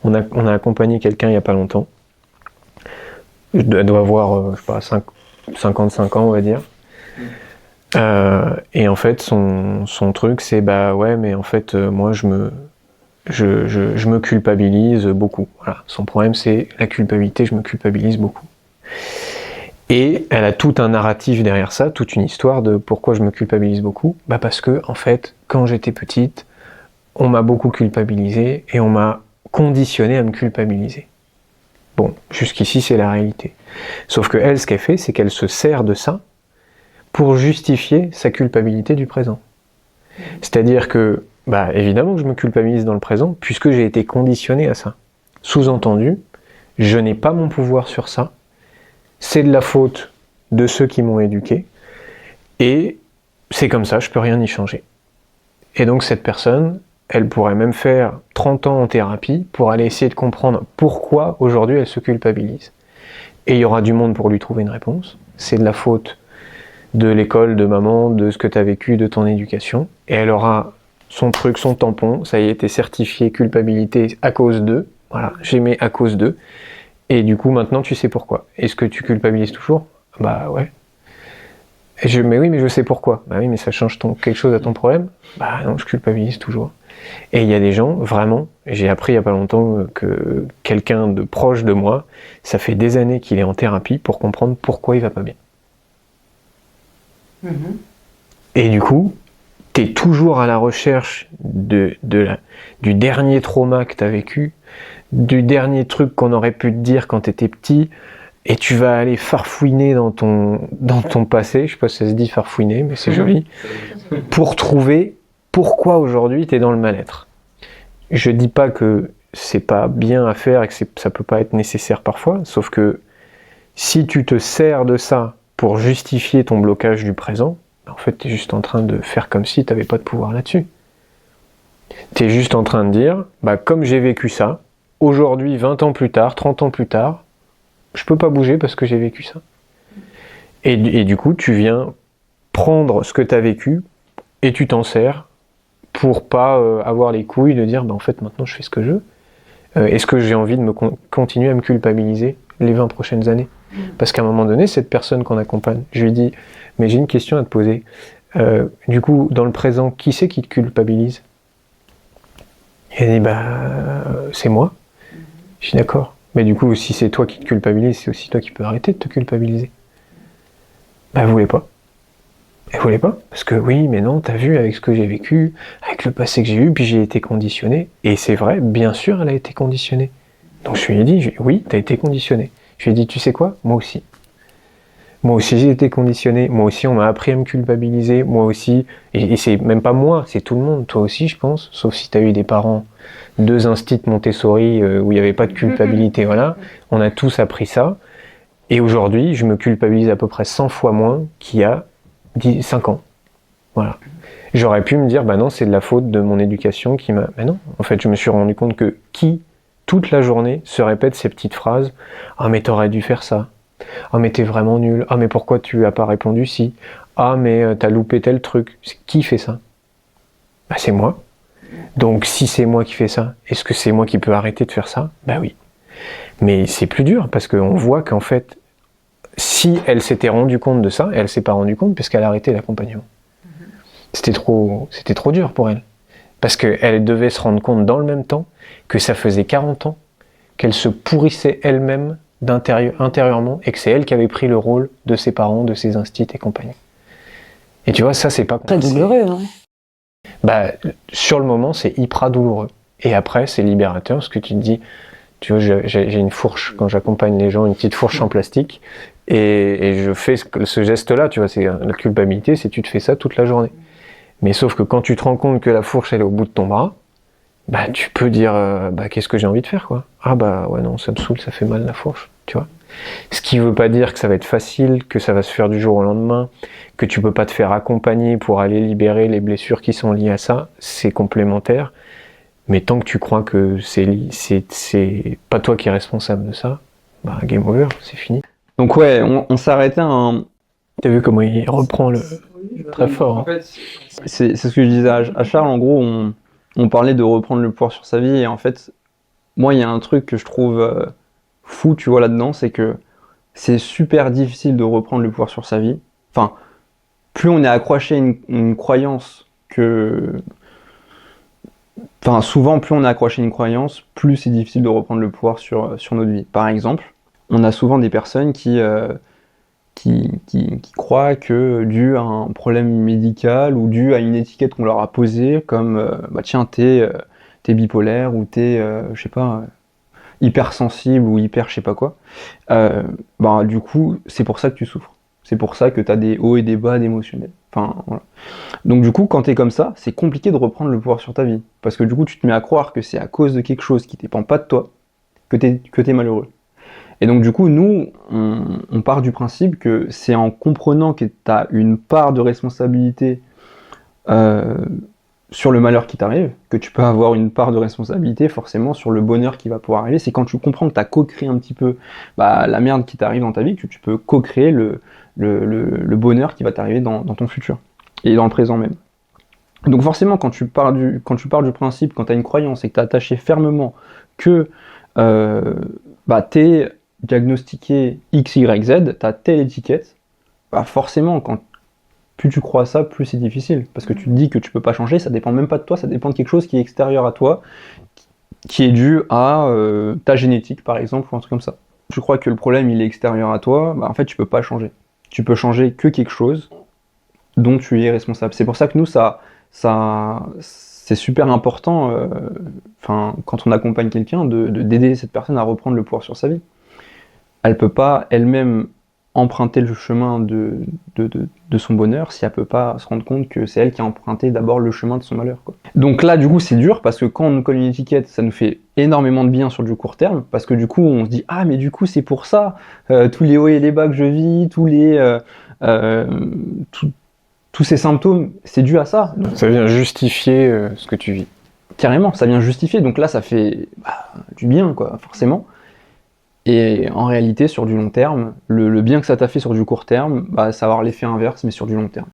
On a accompagné quelqu'un il n'y a pas longtemps. Elle doit avoir, je sais pas, 55 ans, on va dire. Et en fait, son truc, c'est bah ouais, mais en fait, moi, je me culpabilise beaucoup. Voilà. Son problème, c'est la culpabilité, je me culpabilise beaucoup. Et elle a tout un narratif derrière ça, toute une histoire de pourquoi je me culpabilise beaucoup. Bah parce que, en fait, quand j'étais petite, on m'a beaucoup culpabilisé et on m'a conditionné à me culpabiliser. Bon, jusqu'ici, c'est la réalité. Sauf que elle, ce qu'elle fait, c'est qu'elle se sert de ça pour justifier sa culpabilité du présent. C'est-à-dire que, bah, évidemment que je me culpabilise dans le présent, puisque j'ai été conditionné à ça. Sous-entendu, je n'ai pas mon pouvoir sur ça, c'est de la faute de ceux qui m'ont éduqué, et c'est comme ça, je peux rien y changer. Et donc cette personne, elle pourrait même faire 30 ans en thérapie pour aller essayer de comprendre pourquoi aujourd'hui elle se culpabilise. Et il y aura du monde pour lui trouver une réponse. C'est de la faute de l'école, de maman, de ce que tu as vécu, de ton éducation. Et elle aura son truc, son tampon, ça y est, t'es certifié culpabilité à cause d'eux. Voilà, j'ai mis à cause d'eux. Et du coup, maintenant, tu sais pourquoi. Est-ce que tu culpabilises toujours ? Bah ouais. Mais oui, mais je sais pourquoi. Bah oui, mais ça change quelque chose à ton problème ? Bah non, je culpabilise toujours. Et il y a des gens, vraiment, j'ai appris il y a pas longtemps que quelqu'un de proche de moi, ça fait des années qu'il est en thérapie pour comprendre pourquoi il va pas bien. Et du coup, t'es toujours à la recherche du dernier trauma que t'as vécu, du dernier truc qu'on aurait pu te dire quand t'étais petit, et tu vas aller farfouiner dans ton passé, je sais pas si ça se dit farfouiner, mais c'est joli, pour trouver pourquoi aujourd'hui t'es dans le mal-être. Je dis pas que c'est pas bien à faire et que ça peut pas être nécessaire parfois, sauf que si tu te sers de ça pour justifier ton blocage du présent, en fait t'es juste en train de faire comme si t'avais pas de pouvoir là-dessus. T'es juste en train de dire, bah comme j'ai vécu ça, aujourd'hui 20 ans plus tard, 30 ans plus tard, je peux pas bouger parce que j'ai vécu ça. Et du coup tu viens prendre ce que t'as vécu et tu t'en sers pour pas avoir les couilles de dire, bah en fait maintenant je fais ce que je veux. Est-ce que j'ai envie de continuer à me culpabiliser les 20 prochaines années ? Parce qu'à un moment donné, cette personne qu'on accompagne, je lui dis, mais j'ai une question à te poser. Du coup, dans le présent, qui c'est qui te culpabilise ? Elle dit, bah, c'est moi. Je suis d'accord. Mais du coup, si c'est toi qui te culpabilise, c'est aussi toi qui peux arrêter de te culpabiliser. Bah, elle voulait pas. Elle voulait pas. Parce que oui, mais non, t'as vu, avec ce que j'ai vécu, avec le passé que j'ai eu, puis j'ai été conditionné. Et c'est vrai, bien sûr, elle a été conditionnée. Donc je lui ai dit, oui, t'as été conditionné. Je lui ai dit, tu sais quoi ? Moi aussi. Moi aussi j'ai été conditionné, moi aussi on m'a appris à me culpabiliser, moi aussi, et c'est même pas moi, c'est tout le monde, toi aussi je pense, sauf si t'as eu des parents, 2 instits Montessori où il n'y avait pas de culpabilité, voilà, on a tous appris ça, et aujourd'hui je me culpabilise à peu près 100 fois moins qu'il y a 5 ans, voilà. J'aurais pu me dire, bah non, c'est de la faute de mon éducation qui m'a... Mais non, en fait je me suis rendu compte que toute la journée, se répète ces petites phrases, « Ah mais t'aurais dû faire ça ». Ah mais t'es vraiment nul, ah mais pourquoi tu as pas répondu si, ah mais t'as loupé tel truc. Qui fait ça ? Bah c'est moi. Donc si c'est moi qui fais ça, est-ce que c'est moi qui peux arrêter de faire ça ? Bah oui. Mais c'est plus dur parce qu'on voit qu'en fait, si elle s'était rendue compte de ça, elle s'est pas rendue compte parce qu'elle a arrêté l'accompagnement. C'était trop dur pour elle. Parce qu'elle devait se rendre compte dans le même temps que ça faisait 40 ans qu'elle se pourrissait elle-même intérieurement et que c'est elle qui avait pris le rôle de ses parents, de ses instits et compagnie. Et tu vois, ça c'est pas très douloureux, hein. Bah, sur le moment c'est hyper douloureux. Et après c'est libérateur parce que tu te dis, tu vois, j'ai une fourche quand j'accompagne les gens, une petite fourche en plastique et je fais ce geste-là, tu vois, c'est la culpabilité, c'est tu te fais ça toute la journée. Mais sauf que quand tu te rends compte que la fourche elle est au bout de ton bras, bah tu peux dire bah qu'est-ce que j'ai envie de faire quoi. Ah bah ouais non, ça me saoule, ça fait mal la fourche, tu vois. Ce qui veut pas dire que ça va être facile, que ça va se faire du jour au lendemain, que tu peux pas te faire accompagner pour aller libérer les blessures qui sont liées à ça, c'est complémentaire. Mais tant que tu crois que c'est pas toi qui es responsable de ça, bah game over, c'est fini. Donc ouais, on s'arrêtait à un... T'as vu comment il reprend le... Très fort. Hein. En fait, c'est ce que je disais à Charles, en gros, on parlait de reprendre le pouvoir sur sa vie, et en fait, moi, il y a un truc que je trouve fou, tu vois, là-dedans, c'est que c'est super difficile de reprendre le pouvoir sur sa vie. Enfin, plus on est accroché à une croyance que... Enfin, souvent, plus on est accroché à une croyance, plus c'est difficile de reprendre le pouvoir sur notre vie. Par exemple, on a souvent des personnes qui croient que dû à un problème médical ou dû à une étiquette qu'on leur a posée, comme bah tiens, t'es bipolaire ou t'es, je sais pas, hypersensible ou hyper je sais pas quoi, bah du coup, c'est pour ça que tu souffres. C'est pour ça que t'as des hauts et des bas d'émotionnel. Enfin, voilà. Donc du coup, quand t'es comme ça, c'est compliqué de reprendre le pouvoir sur ta vie. Parce que du coup, tu te mets à croire que c'est à cause de quelque chose qui dépend pas de toi que t'es malheureux. Et donc du coup, nous, on part du principe que c'est en comprenant que tu as une part de responsabilité euh, sur le malheur qui t'arrive, que tu peux avoir une part de responsabilité forcément sur le bonheur qui va pouvoir arriver. C'est quand tu comprends que tu as co-créé un petit peu bah, la merde qui t'arrive dans ta vie, que tu peux co-créer le bonheur qui va t'arriver dans ton futur, et dans le présent même. Donc forcément, quand tu pars du principe, quand tu as une croyance et que tu es attaché fermement que bah, t'es diagnostiqué X, Y, Z, t'as telle étiquette, bah forcément, plus tu crois à ça, plus c'est difficile. Parce que tu te dis que tu peux pas changer, ça dépend même pas de toi, ça dépend de quelque chose qui est extérieur à toi, qui est dû à ta génétique, par exemple, ou un truc comme ça. Tu crois que le problème, il est extérieur à toi, bah en fait, tu peux pas changer. Tu peux changer que quelque chose dont tu es responsable. C'est pour ça que nous, c'est super important, quand on accompagne quelqu'un, d'aider cette personne à reprendre le pouvoir sur sa vie. Elle peut pas elle-même emprunter le chemin de son bonheur si elle peut pas se rendre compte que c'est elle qui a emprunté d'abord le chemin de son malheur, quoi. Donc là, du coup, c'est dur parce que quand on nous colle une étiquette, ça nous fait énormément de bien sur du court terme parce que du coup, on se dit ah mais du coup c'est pour ça tous les hauts et les bas que je vis, tous ces symptômes, c'est dû à ça. Donc, Ça vient justifier ce que tu vis. carrément, ça vient justifier. Donc là, ça fait du bien, quoi, forcément. Et en réalité, sur du long terme, le bien que ça t'a fait sur du court terme, bah, ça va avoir l'effet inverse, mais sur du long terme.